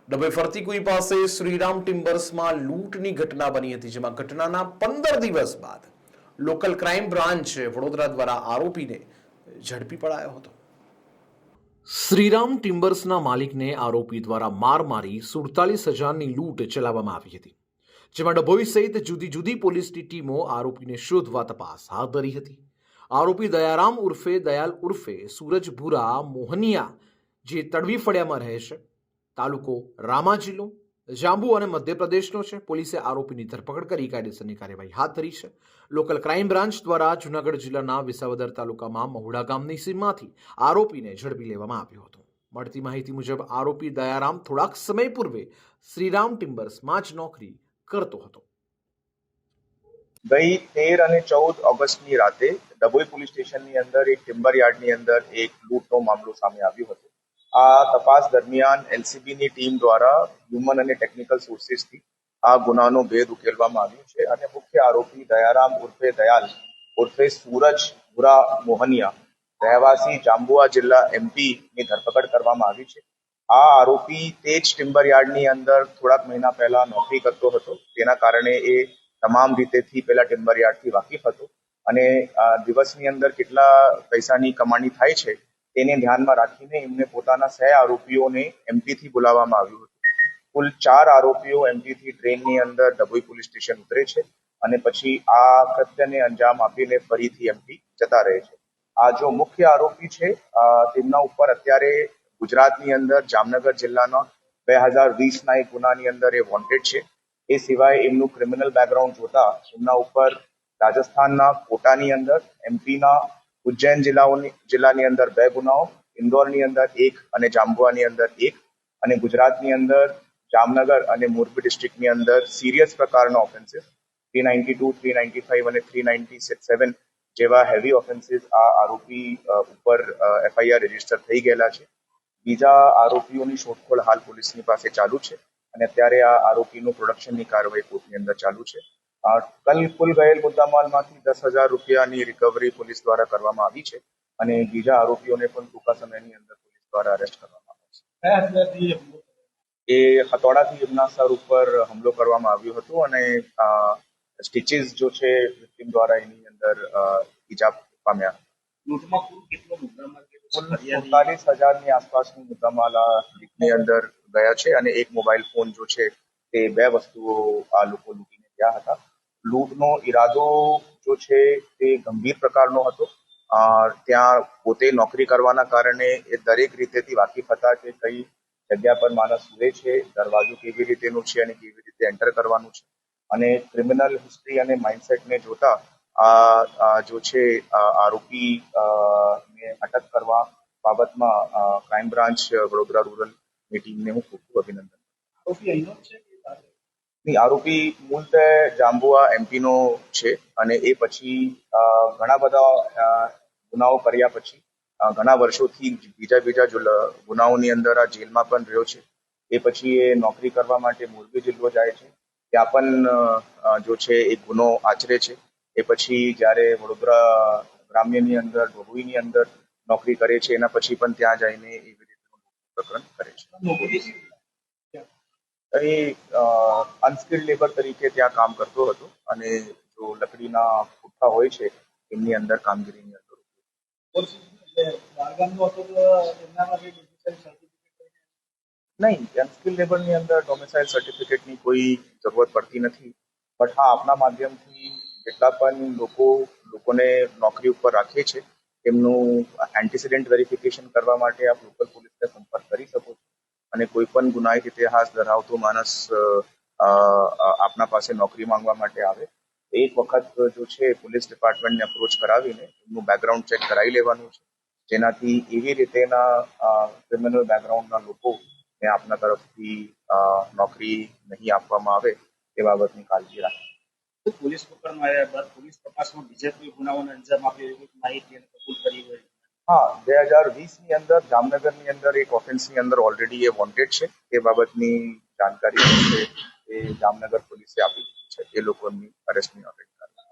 ડભોઈ ફરતી કુઈ પાસે શ્રીરામ ટિમ્બર્સમાં લૂંટની ઘટના બની હતી, જેમાં ઘટનાના 15 દિવસ બાદ લોકલ ક્રાઇમ બ્રાન્ચ વડોદરા દ્વારા આરોપીને ઝડપી પડાયો હતો. શ્રીરામ ટિમ્બર્સના માલિકને આરોપી દ્વારા માર મારી 47,000ની લૂંટ ચલાવવામાં આવી હતી, જેમાં ડભોઈ સહિત જુદી જુદી પોલીસની ટીમો આરોપીને શોધવા તપાસ હાથ ધરી હતી. આરોપી દયારામ ઉર્ફે દયાલ ઉર્ફે સૂરજ ભૂરા મોહનિયા, જે તડવી ફળિયામાં રહે છે, તાલુકો રામા જિલ્લો જાંબુ અને મધ્યપ્રદેશનો છે. પોલીસે આરોપીની ધરપકડ કરી કાયદેસરની કાર્યવાહી હાથ ધરી છે. લોકલ ક્રાઇમ બ્રાન્ચ દ્વારા જૂનાગઢ જિલ્લાના વિસાવદર તાલુકામાં મહુડા ગામની સીમમાંથી આરોપીને ઝડપી લેવામાં આવ્યો હતો. મળતી માહિતી મુજબ આરોપી દયારામ થોડાક સમય પૂર્વે શ્રીરામ ટિમ્બર્સમાં જ નોકરી કરતો હતો. ગઈ 13 અને 14 ઓગસ્ટની રાતે ડભોઈ પોલીસ સ્ટેશનની અંદર એક ટિમ્બર યાર્ડની અંદર એક લૂંટનો મામલો સામે આવ્યો હતો. આ તપાસ દરમિયાન એલસીબીની ટીમ દ્વારા હ્યુમન અને ટેકનિકલ સોર્સિસથી આ ગુનાનો ભેદ ઉકેલવામાં આવ્યો છે અને મુખ્ય આરોપી દયારામ ઉર્ફે દયાલ ઉર્ફે સૂરજ ભૂરા મોહનિયા રહેવાસી જાંબુઆ જિલ્લા એમપીની ધરપકડ કરવામાં આવી છે. આ આરોપી તે જ ટિમ્બર યાર્ડની અંદર થોડાક મહિના પહેલા નોકરી કરતો હતો. તેના કારણે એ તમામ રીતેથી પેલા ટિમ્બર યાર્ડથી વાકેફ હતો અને દિવસની અંદર કેટલા પૈસાની કમાણી થાય છે તેને ધ્યાનમાં રાખીને એમને પોતાના સહ આરોપીઓને એમપીથી બોલાવવામાં આવ્યું હતું. કુલ 4 આરોપીઓ એમપીથી ટ્રેનની અંદર ડભોઈ પોલીસ સ્ટેશન ઉતરે છે અને પછી આ કૃત્યને અંજામ આપીને ફરીથી એમપી જતા રહે છે. આ જો મુખ્ય આરોપી છે તેમના ઉપર અત્યારે ગુજરાતની અંદર જામનગર જિલ્લાના 2020ના એક ગુનાની અંદર એ વોન્ટેડ છે. એ સિવાય એમનું ક્રિમિનલ બેકગ્રાઉન્ડ જોતા એમના ઉપર રાજસ્થાનના કોટાની અંદર, એમપીના ઉજ્જૈન જિલ્લાની અંદર 2 ગુનાઓ, ઇન્દોરની અંદર 1 અને જાંબુઆની અંદર 1 અને ગુજરાતની અંદર જામનગર અને મોરબી ડિસ્ટ્રિક્ટની અંદર સિરિયસ પ્રકારના ઓફેન્સીસ 392, 395 અને 397 જેવા હેવી ઓફેન્સીસ આ આરોપી ઉપર એફઆઈઆર રજીસ્ટર થઈ ગયેલા છે. બીજા આરોપીઓની શોધખોળ હાલ પોલીસની પાસે ચાલુ છે અને અત્યારે આ આરોપીનું પ્રોડક્શનની કાર્યવાહી કોર્ટની અંદર ચાલુ છે. કુલ ગયેલ મુદ્દામાલમાંથી 10,000 રૂપિયાની રિકવરી પોલીસ દ્વારા કરવામાં આવી છે અને બીજા આરોપીઓને પણ ટૂંકા સમયની અંદર પોલીસ દ્વારા અરેસ્ટ કરવામાં આવશે. એ હથોડાથી એમના સર ઉપર હુમલો કરવામાં આવ્યો હતો અને સ્ટિચીસ જો છે વિક્ટિમ દ્વારા એની અંદર ઈજા પામ્યા. કુલ 47,000ની આસપાસનું મુદ્દામાલ આ લીકની અંદર ગયા છે અને એક મોબાઈલ ફોન જો છે તે 2 વસ્તુઓ આ લોકો લૂંટીને ગયા હતા. લૂંટનો ઈરાદો જો છે તે ગંભીર પ્રકારનો હતો. ત્યાં પોતે નોકરી કરવાના કારણે એ દરેક રીતેથી વાકેફ હતા કે કઈ જગ્યા પર માણસ સુવે છે, દરવાજો કેવી રીતેનું છે અને કેવી રીતે એન્ટર કરવાનું છે. અને ક્રિમિનલ હિસ્ટ્રી અને માઇન્ડસેટને જોતા જો છે આરોપી ને અટક કરવા બાબતમાં ક્રાઇમ બ્રાન્ચ વડોદરા રૂરલની ટીમને હું ખૂબ ખૂબ અભિનંદન. આરોપી મૂળતઃ જાંબુઆ એમપીનો છે અને એ પછી ઘણા બધા ગુનાઓ કર્યા પછી ઘણા વર્ષોથી બીજા ગુનાઓની અંદર આ જેલમાં પણ રહ્યો છે. એ પછી એ નોકરી કરવા માટે મોરબી જિલ્લો જાય છે. ત્યાં પણ જો છે એક ગુનો આચરે છે. એ પછી જ્યારે વડોદરા ગ્રામ્યની અંદર ડભોઈની અંદર નોકરી કરે છે એના પછી પણ ત્યાં જઈને એવી રીતે પ્રકરણ કરે છે. એ અનસ્કિલ્ડ લેબર તરીકે ત્યાં કામ કરતો હતો અને જો લકડીના પુઠ્ઠા હોય છે એમની અંદર કામગીરીની અંદર નહીં, અનસ્કિલ્ડ લેબરની અંદર ડોમિસાઇલ સર્ટિફિકેટની કોઈ જરૂરત પડતી નથી. બટ હા, આપના માધ્યમથી જેટલા પણ લોકોને નોકરી ઉપર રાખે છે એમનું એન્ટિસિડન્ટ વેરિફિકેશન કરવા માટે આપ લોકલ પોલીસને સંપર્ક કરી શકો છો અને કોઈ પણ ગુનાહિત ઇતિહાસ ધરાવતો માણસ આપના પાસે નોકરી માંગવા માટે આવે એક વખત જો છે પોલીસ ડિપાર્ટમેન્ટને અપ્રોચ કરાવીને એમનું બેકગ્રાઉન્ડ ચેક કરાવી લેવાનું છે, જેનાથી એવી રીતેના ક્રિમિનલ બેકગ્રાઉન્ડના લોકોને આપના તરફથી નોકરી નહીં આપવામાં આવે એ બાબતની કાળજી રાખે. પોલીસ પકડમાં આવ્યા બાદ પોલીસ તપાસમાં બીજા કોઈ ગુનાઓને અંજામ આપ્યો એવી માહિતી કબૂલ કરી હોય? હા, 2020ની અંદર જામનગરની અંદર એક ઓફેન્સની અંદર ઓલરેડી એ વોન્ટેડ છે. એ બાબતની જાણકારી છે એ જામનગર પોલીસે આપી છે. એ લોકોની અરેસ્ટની ઓલરેડી